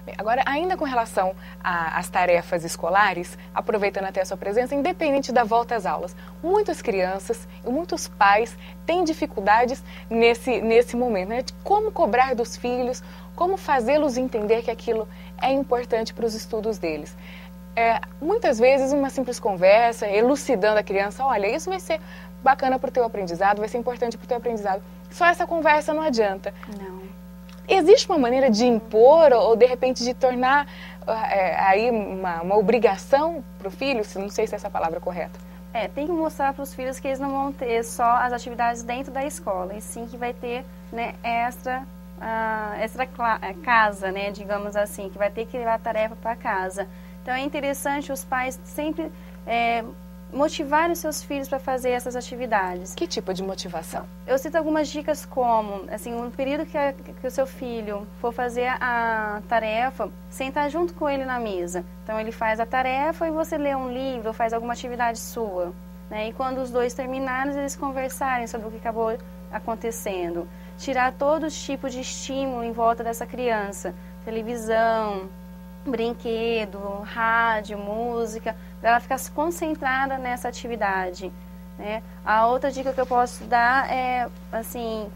Bem, agora, ainda com relação às tarefas escolares, aproveitando até a sua presença, independente da volta às aulas, muitas crianças e muitos pais têm dificuldades nesse momento, né? De como cobrar dos filhos, como fazê-los entender que aquilo é importante para os estudos deles. Muitas vezes uma simples conversa, elucidando a criança, olha, isso vai ser bacana para o teu aprendizado, vai ser importante para o teu aprendizado. Só essa conversa não adianta. Não. Existe uma maneira de impor ou de repente de tornar aí uma obrigação para o filho? Não sei se essa palavra é correta. Tem que mostrar para os filhos que eles não vão ter só as atividades dentro da escola, e sim que vai ter, né, extra casa, né, digamos assim, que vai ter que levar a tarefa para casa. Então é interessante os pais sempre motivarem os seus filhos para fazer essas atividades. Que tipo de motivação? Eu cito algumas dicas como, assim, no período que o seu filho for fazer a tarefa, sentar junto com ele na mesa. Então ele faz a tarefa e você lê um livro ou faz alguma atividade sua, né? E quando os dois terminarem, eles conversarem sobre o que acabou acontecendo. Tirar todo tipo de estímulo em volta dessa criança, televisão, brinquedo, rádio, música, para ela ficar concentrada nessa atividade, né? A outra dica que eu posso dar é, assim,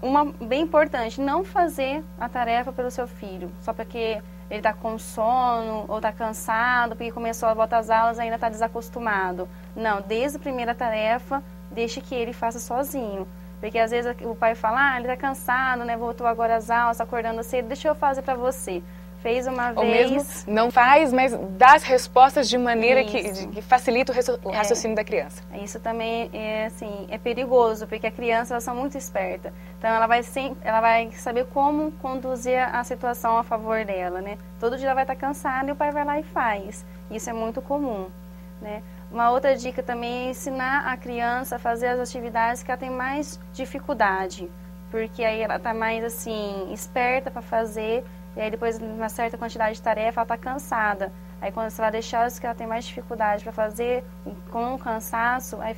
uma bem importante, não fazer a tarefa pelo seu filho, só porque ele está com sono ou está cansado, porque começou a voltar às aulas e ainda está desacostumado. Não, desde a primeira tarefa, deixe que ele faça sozinho. Porque às vezes o pai fala, ele está cansado, né? Voltou agora às aulas, acordando cedo, deixa eu fazer para você. Fez uma vez... Ou mesmo não faz, mas dá as respostas de maneira que facilita o raciocínio da criança. Isso também é perigoso, porque a criança, elas são muito espertas. Então ela vai saber como conduzir a situação a favor dela, né? Todo dia ela vai estar cansada e o pai vai lá e faz. Isso é muito comum, né? Uma outra dica também é ensinar a criança a fazer as atividades que ela tem mais dificuldade, porque aí ela está mais assim, esperta para fazer, e aí depois de uma certa quantidade de tarefa ela está cansada. Aí quando ela deixar as que ela tem mais dificuldade para fazer, com o cansaço, aí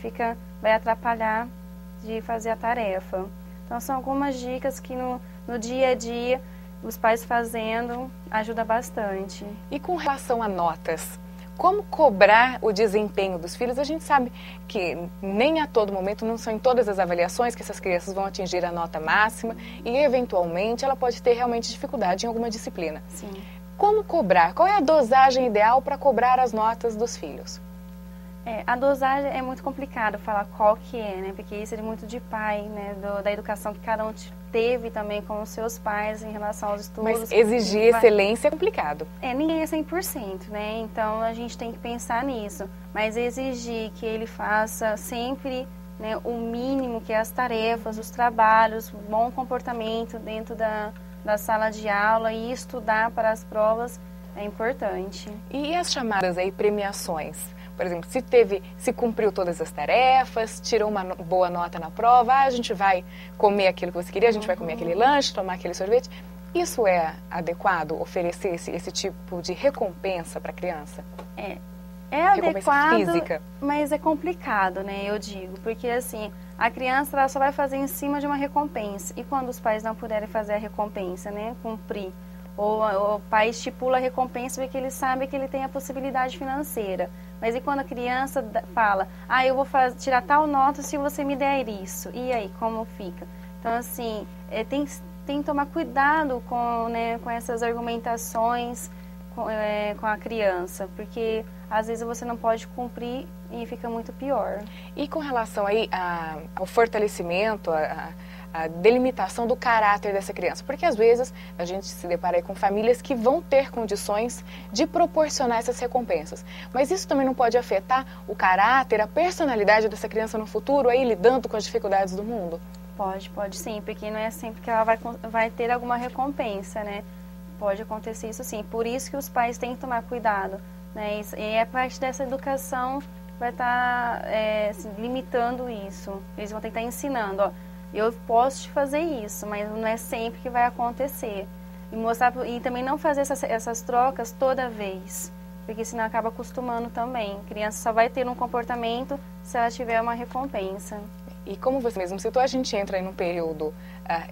vai atrapalhar de fazer a tarefa. Então são algumas dicas que no dia a dia, os pais fazendo, ajuda bastante. E com relação a notas? Como cobrar o desempenho dos filhos? A gente sabe que nem a todo momento, não são em todas as avaliações que essas crianças vão atingir a nota máxima e, eventualmente, ela pode ter realmente dificuldade em alguma disciplina. Sim. Como cobrar? Qual é a dosagem ideal para cobrar as notas dos filhos? A dosagem é muito complicado falar qual que é, né? Porque isso é muito de pai, né? Da educação que cada um teve também com os seus pais em relação aos estudos. Mas exigir excelência é complicado. Ninguém é 100%, né? Então a gente tem que pensar nisso. Mas exigir que ele faça sempre, né, o mínimo, que é as tarefas, os trabalhos, o bom comportamento dentro da sala de aula e estudar para as provas é importante. E as chamadas aí premiações? Por exemplo, se cumpriu todas as tarefas, tirou uma boa nota na prova, a gente vai comer aquilo que você queria, a gente vai comer aquele lanche, tomar aquele sorvete. Isso é adequado, oferecer esse tipo de recompensa para a criança? É adequado, física. Mas é complicado, né, eu digo, porque assim, a criança ela só vai fazer em cima de uma recompensa, e quando os pais não puderem fazer a recompensa, né, cumprir, ou o pai estipula a recompensa porque ele sabe que ele tem a possibilidade financeira. Mas e quando a criança fala, eu vou tirar tal nota se você me der isso? E aí, como fica? Então, assim, tem que tomar cuidado com essas argumentações com a criança, porque às vezes você não pode cumprir e fica muito pior. E com relação aí ao fortalecimento, a delimitação do caráter dessa criança, porque às vezes a gente se depara aí com famílias que vão ter condições de proporcionar essas recompensas, mas isso também não pode afetar o caráter, a personalidade dessa criança no futuro, aí lidando com as dificuldades do mundo? Pode sim, porque não é sempre que ela vai ter alguma recompensa, né? Pode acontecer isso sim, por isso que os pais têm que tomar cuidado, né? E a parte dessa educação vai estar limitando isso, eles vão ter que estar ensinando, eu posso te fazer isso, mas não é sempre que vai acontecer. E também não fazer essas trocas toda vez, porque senão acaba acostumando também. A criança só vai ter um comportamento se ela tiver uma recompensa. E como você mesmo citou, a gente entra em um período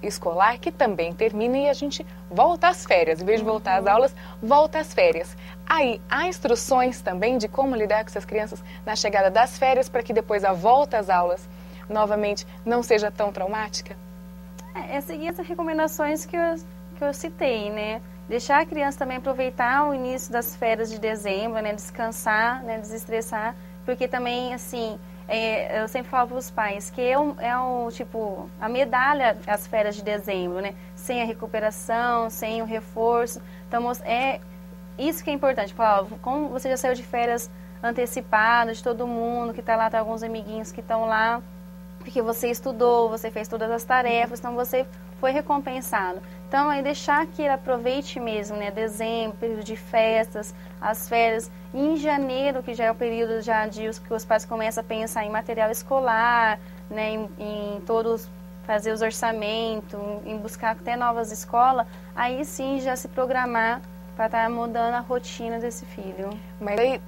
escolar, que também termina e a gente volta às férias. Em vez de voltar às aulas, volta às férias. Aí, há instruções também de como lidar com essas crianças na chegada das férias para que depois a volta às aulas, novamente, não seja tão traumática? É seguir essas recomendações que eu citei, né? Deixar a criança também aproveitar o início das férias de dezembro, né? Descansar, né? Desestressar, porque também, assim, eu sempre falo para os pais que tipo, a medalha as férias de dezembro, né? Sem a recuperação, sem o reforço. Então, é isso que é importante. Como você já saiu de férias antecipadas de todo mundo que está lá, tem alguns amiguinhos que estão lá, porque você estudou, você fez todas as tarefas, então você foi recompensado. Então, aí deixar que ele aproveite mesmo, né? Dezembro, período de festas, as férias. E em janeiro, que já é o período já que os pais começam a pensar em material escolar, né? Em todos fazer os orçamentos, em buscar até novas escolas, aí sim já se programar para estar mudando a rotina desse filho. Mas aí,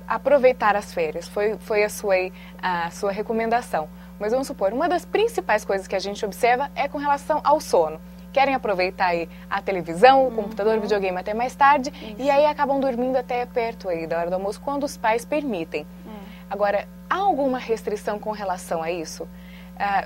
aproveitar as férias, foi a sua recomendação. Mas vamos supor, uma das principais coisas que a gente observa é com relação ao sono. Querem aproveitar aí a televisão, o computador, o videogame até mais tarde, e aí acabam dormindo até perto aí da hora do almoço, quando os pais permitem. Agora, há alguma restrição com relação a isso?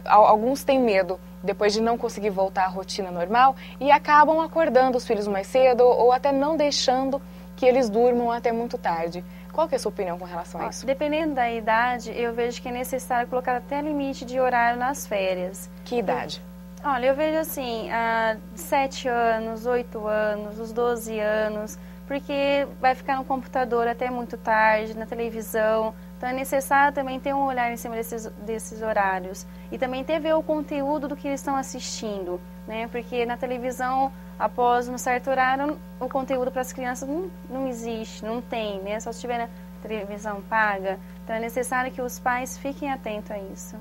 Alguns têm medo depois de não conseguir voltar à rotina normal e acabam acordando os filhos mais cedo ou até não deixando que eles durmam até muito tarde. Qual que é a sua opinião com relação a isso? Dependendo da idade, eu vejo que é necessário colocar até limite de horário nas férias. Que idade? Olha, eu vejo assim, 7 anos, 8 anos, os 12 anos, porque vai ficar no computador até muito tarde, na televisão. Então é necessário também ter um olhar em cima desses horários. E também ver o conteúdo do que eles estão assistindo, né? Porque na televisão, após um certo horário, o conteúdo para as crianças não existe, não tem, né? Só se estiver na televisão paga. Então é necessário que os pais fiquem atentos a isso.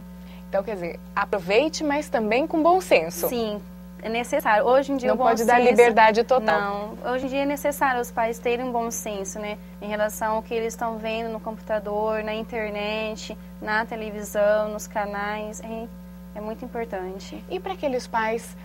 Então, quer dizer, aproveite, mas também com bom senso. Sim, é necessário. Hoje em dia não pode dar liberdade total. Não, hoje em dia é necessário os pais terem um bom senso, né? Em relação ao que eles estão vendo no computador, na internet, na televisão, nos canais. É muito importante. E para aqueles pais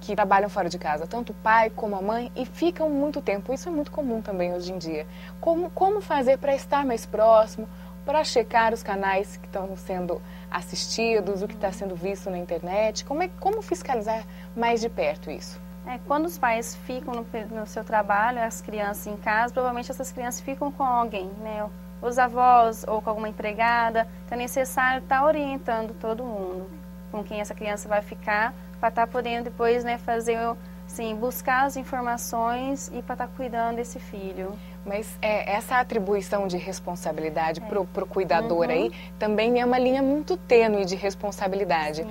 que trabalham fora de casa, tanto o pai como a mãe, e ficam muito tempo, isso é muito comum também hoje em dia. Como fazer para estar mais próximo, para checar os canais que estão sendo assistidos, o que está sendo visto na internet? Como fiscalizar mais de perto isso? Quando os pais ficam no seu trabalho, as crianças em casa, provavelmente essas crianças ficam com alguém, né? Os avós ou com alguma empregada. Então é necessário estar orientando todo mundo com quem essa criança vai ficar, para estar podendo depois, né, fazer, assim, buscar as informações e para estar cuidando desse filho. Mas essa atribuição de responsabilidade para o cuidador aí também é uma linha muito tênue de responsabilidade.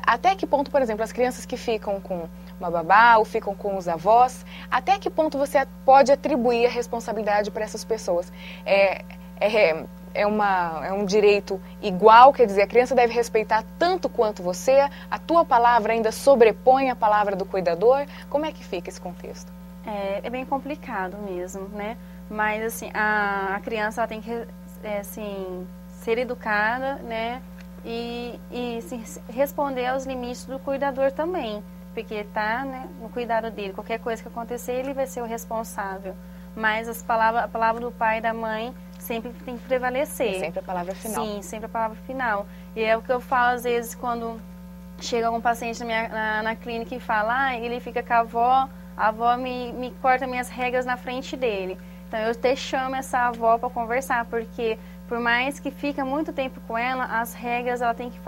Até que ponto, por exemplo, as crianças que ficam com uma babá ou ficam com os avós, até que ponto você pode atribuir a responsabilidade para essas pessoas? É um direito igual, quer dizer, a criança deve respeitar tanto quanto você, a tua palavra ainda sobrepõe a palavra do cuidador? Como é que fica esse contexto? É bem complicado mesmo, né? Mas, assim, a criança ela tem que, assim, ser educada, né? E assim, responder aos limites do cuidador também. Porque está, né, no cuidado dele. Qualquer coisa que acontecer, ele vai ser o responsável. Mas a palavra do pai e da mãe sempre tem que prevalecer. É sempre a palavra final. Sim, sempre a palavra final. E é o que eu falo, às vezes, quando chega algum paciente na clínica e fala, ele fica com a avó me corta minhas regras na frente dele. Então, eu até chamo essa avó para conversar, porque por mais que fica muito tempo com ela, as regras, ela tem que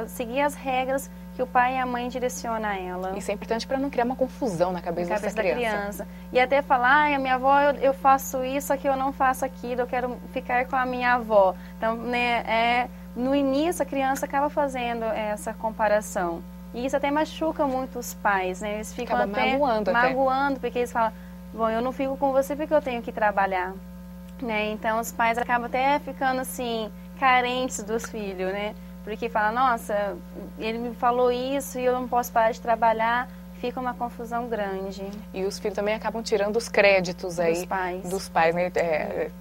seguir as regras que o pai e a mãe direcionam a ela. Isso é importante para não criar uma confusão na cabeça dessa criança. E até falar, a minha avó, eu faço isso, aqui eu não faço aquilo, eu quero ficar com a minha avó. Então, né, no início, a criança acaba fazendo essa comparação. E isso até machuca muito os pais, né? Eles ficam magoando, porque eles falam, bom, eu não fico com você porque eu tenho que trabalhar, né? Então, os pais acabam até ficando, assim, carentes dos filhos, né? Porque fala, nossa, ele me falou isso e eu não posso parar de trabalhar, fica uma confusão grande. E os filhos também acabam tirando os créditos aí dos pais, né?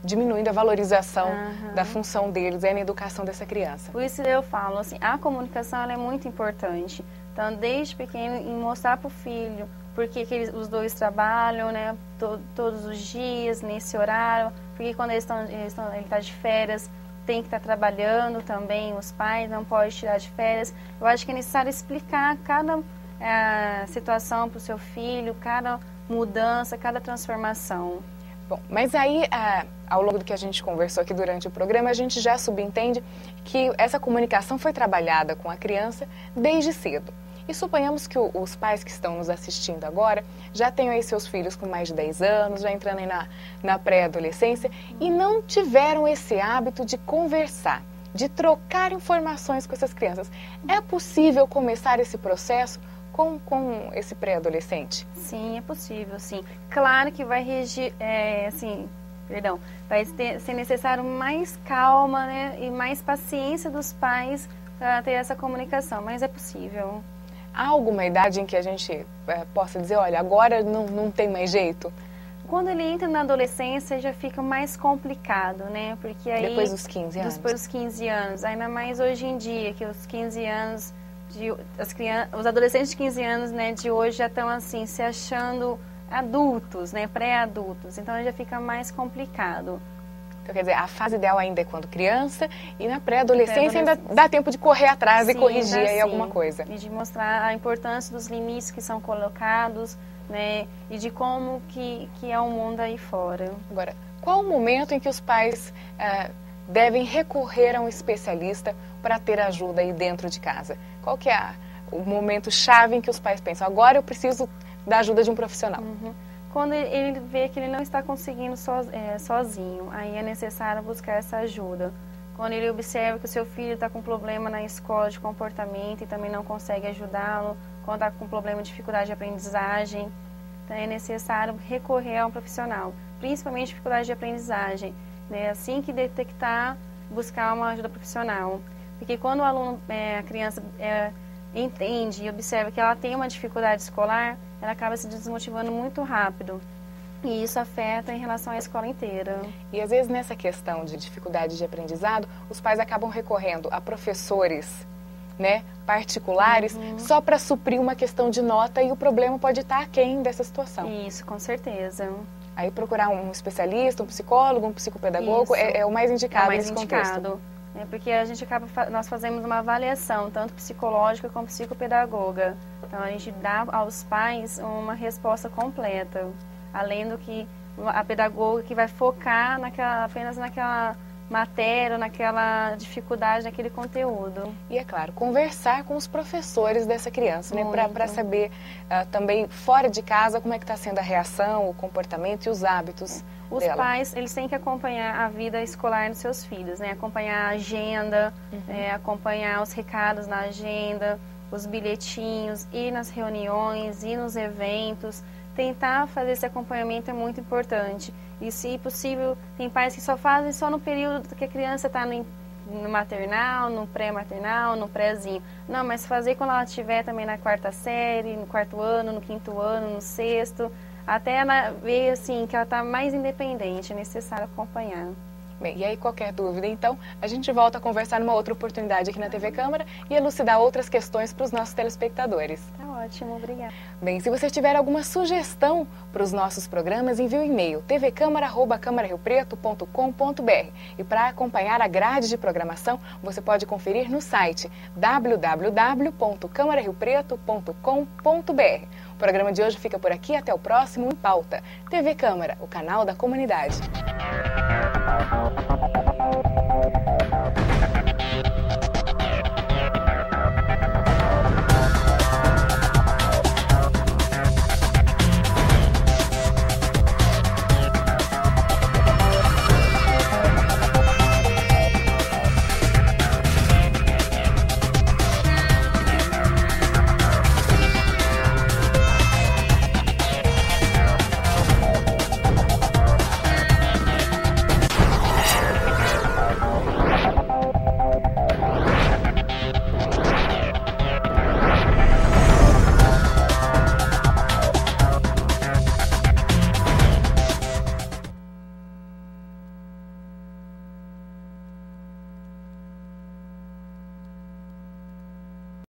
Diminuindo a valorização da função deles na educação dessa criança. Por isso eu falo, assim, a comunicação ela é muito importante. Então, desde pequeno, em mostrar para o filho porque que os dois trabalham, né, todos os dias, nesse horário, porque quando ele está de férias, tem que estar trabalhando também, os pais não podem tirar de férias. Eu acho que é necessário explicar cada situação para o seu filho, cada mudança, cada transformação. Bom, mas aí, ao longo do que a gente conversou aqui durante o programa, a gente já subentende que essa comunicação foi trabalhada com a criança desde cedo. E suponhamos que os pais que estão nos assistindo agora já tenham aí seus filhos com mais de 10 anos, já entrando aí na pré-adolescência e não tiveram esse hábito de conversar, de trocar informações com essas crianças. É possível começar esse processo com esse pré-adolescente? Sim, é possível, sim. Claro que vai vai ser necessário mais calma, né, e mais paciência dos pais para ter essa comunicação, mas é possível. Há alguma idade em que a gente possa dizer, olha, agora não tem mais jeito? Quando ele entra na adolescência já fica mais complicado, né? Porque aí, depois dos 15 anos? Depois dos 15 anos, ainda mais hoje em dia, que os 15 anos, os adolescentes de 15 anos, né, de hoje já estão assim, se achando adultos, né, pré-adultos, então já fica mais complicado. Então, quer dizer, a fase ideal ainda é quando criança e na pré-adolescência ainda dá tempo de correr atrás, sim, e corrigir aí alguma coisa. E de mostrar a importância dos limites que são colocados, né, e de como que é o mundo aí fora. Agora, qual o momento em que os pais devem recorrer a um especialista para ter ajuda aí dentro de casa? Qual que é o momento chave em que os pais pensam, agora eu preciso da ajuda de um profissional? Uhum. Quando ele vê que ele não está conseguindo sozinho, aí é necessário buscar essa ajuda. Quando ele observa que o seu filho está com problema na escola de comportamento e também não consegue ajudá-lo, quando está com problema de dificuldade de aprendizagem, então é necessário recorrer a um profissional, principalmente dificuldade de aprendizagem, né? Assim que detectar, buscar uma ajuda profissional. Porque quando o aluno, a criança entende e observa que ela tem uma dificuldade escolar, ela acaba se desmotivando muito rápido. E isso afeta em relação à escola inteira. E às vezes nessa questão de dificuldade de aprendizado, os pais acabam recorrendo a professores, né, particulares, só para suprir uma questão de nota e o problema pode estar aquém dessa situação. Isso, com certeza. Aí procurar um especialista, um psicólogo, um psicopedagogo é o mais indicado nesse contexto. Porque nós fazemos uma avaliação, tanto psicológica como psicopedagoga. Então a gente dá aos pais uma resposta completa, além do que a pedagoga que vai focar apenas naquela matéria, naquela dificuldade, naquele conteúdo. E é claro, conversar com os professores dessa criança, né, para saber também fora de casa como é que está sendo a reação, o comportamento e os hábitos Os dela. pais, eles têm que acompanhar a vida escolar dos seus filhos, né? Acompanhar a agenda, acompanhar os recados na agenda, os bilhetinhos, ir nas reuniões, ir nos eventos. Tentar fazer esse acompanhamento é muito importante. E, se possível, tem pais que só fazem só no período que a criança está no maternal, no pré-maternal, no prézinho. Não, mas fazer quando ela estiver também na 4ª série, no 4º ano, no 5º ano, no 6º, até ela ver assim, que ela está mais independente, é necessário acompanhar. Bem, e aí qualquer dúvida, então, a gente volta a conversar numa outra oportunidade aqui na TV Câmara e elucidar outras questões para os nossos telespectadores. Tá ótimo, obrigada. Bem, se você tiver alguma sugestão para os nossos programas, envie o e-mail tvcamara@camarariopreto.com.br. E para acompanhar a grade de programação, você pode conferir no site www.camarariopreto.com.br. O programa de hoje fica por aqui, até o próximo Em Pauta. TV Câmara, o canal da comunidade.